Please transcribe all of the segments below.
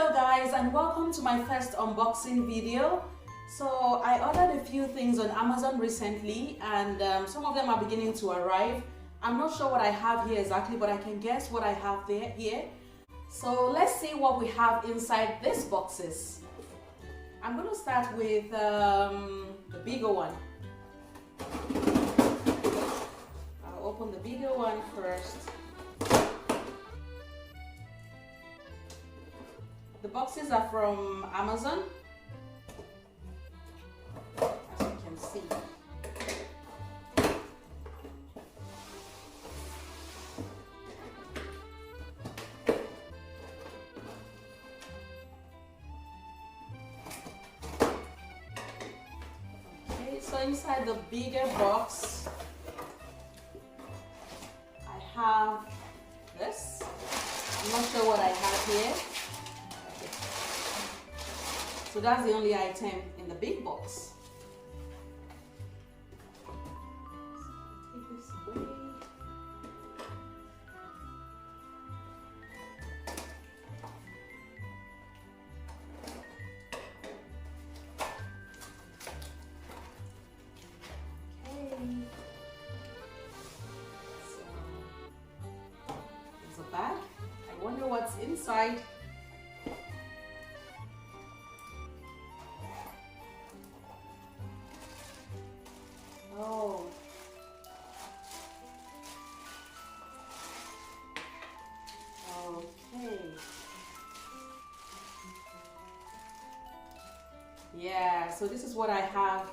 Hello guys, and welcome to my first unboxing video. So I ordered a few things on Amazon recently, and some of them are beginning to arrive. I'm not sure what I have here exactly, but I can guess what I have here. So let's see what we have inside these boxes. I'm going to start with the bigger one. I'll open the bigger one first. The boxes are from Amazon, as you can see. Okay, so inside the bigger box, I have this. I'm not sure what I have here. So that's the only item in the big box. So take this away. Okay. So there's a bag. I wonder what's inside. Oh. Okay. Yeah, so this is what I have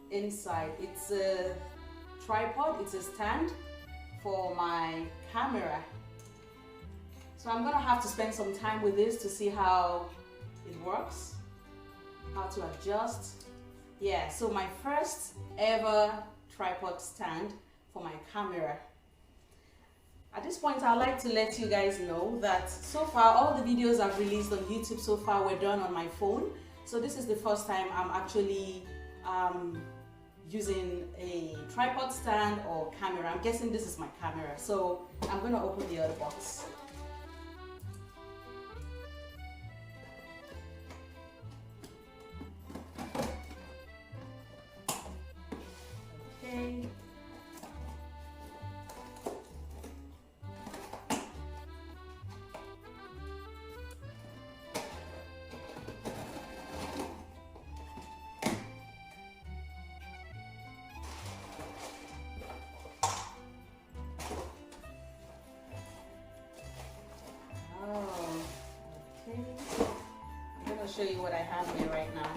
inside. It's a tripod, it's a stand for my camera. So I'm gonna have to spend some time with this to see how it works, how to adjust. Yeah, so my first ever tripod stand for my camera. At this point, I'd like to let you guys know that so far all the videos I've released on YouTube so far were done on my phone. So this is the first time I'm actually using a tripod stand or camera. I'm guessing this is my camera. So I'm going to open the other box. Okay. Show you what I have here right now.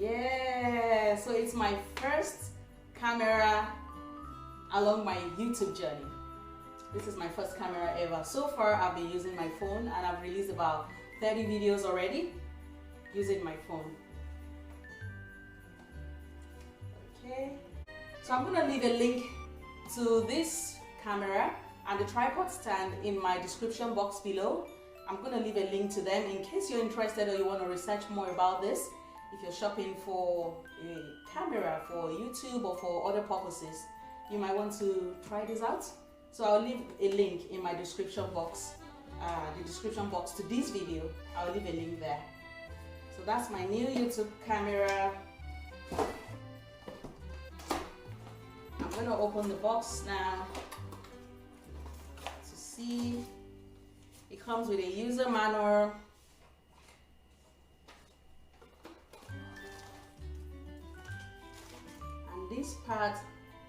Yeah, so it's my first camera along my YouTube journey. This is my first camera ever. So far I've been using my phone, and I've released about 30 videos already using my phone. Okay, so I'm gonna leave a link to this camera and the tripod stand in my description box below. I'm going to leave a link to them in case you're interested or you want to research more about this. If you're shopping for a camera for YouTube or for other purposes, you might want to try this out. So I'll leave a link in my description box, the description box to this video. I'll leave a link there. So that's my new YouTube camera. I'm going to open the box now to see. It comes with a user manual. And this part,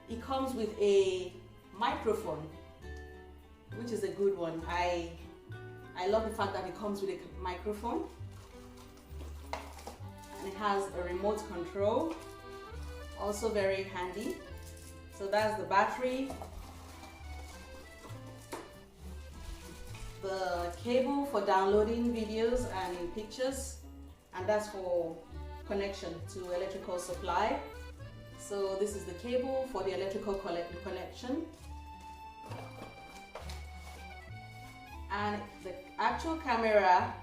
it comes with a microphone, which is a good one. I love the fact that it comes with a microphone. And it has a remote control, also very handy. So that's the battery. The cable for downloading videos and pictures, and that's for connection to electrical supply. So this is the cable for the electrical connection, and the actual camera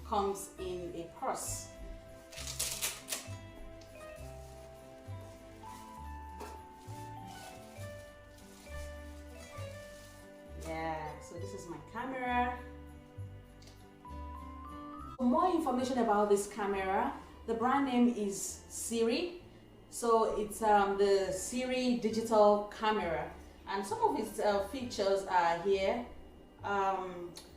comes in a purse. Yeah, so this is my camera. More information about this camera. The brand name is Siri. So it's the Siri digital camera, and some of its features are here.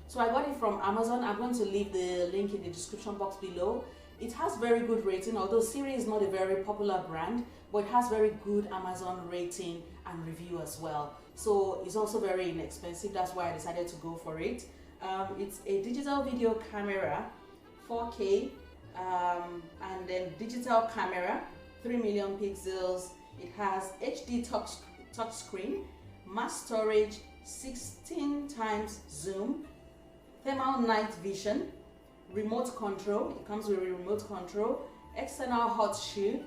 So I got it from Amazon. I'm going to leave the link in the description box below. It has very good rating, although Siri is not a very popular brand, but it has very good Amazon rating and review as well. So it's also very inexpensive. That's why I decided to go for it. It's a digital video camera, 4K, and then digital camera, 3 million pixels. It has HD touch screen, mass storage, 16 times zoom, thermal night vision, remote control. It comes with a remote control, external hot shoe,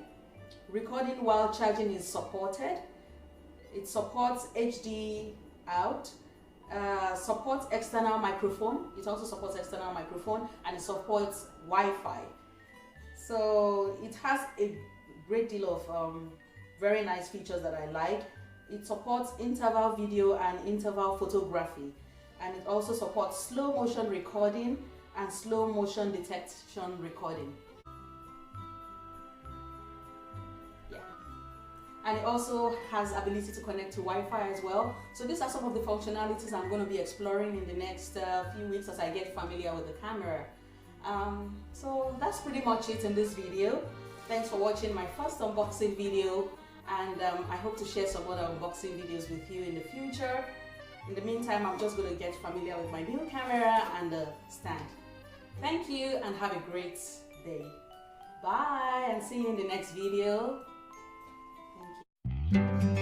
recording while charging is supported. It supports HD out, supports external microphone. It also supports external microphone, and it supports Wi-Fi. So it has a great deal of very nice features that I like. It supports interval video and interval photography, and it also supports slow motion recording and slow motion detection recording. Yeah, and it also has ability to connect to Wi-Fi as well. So these are some of the functionalities I'm going to be exploring in the next few weeks as I get familiar with the camera. So that's pretty much it in this video. Thanks for watching my first unboxing video, and I hope to share some other unboxing videos with you in the future. In the meantime, I'm just going to get familiar with my new camera and the stand. Thank you and have a great day. Bye, and see you in the next video. Thank you.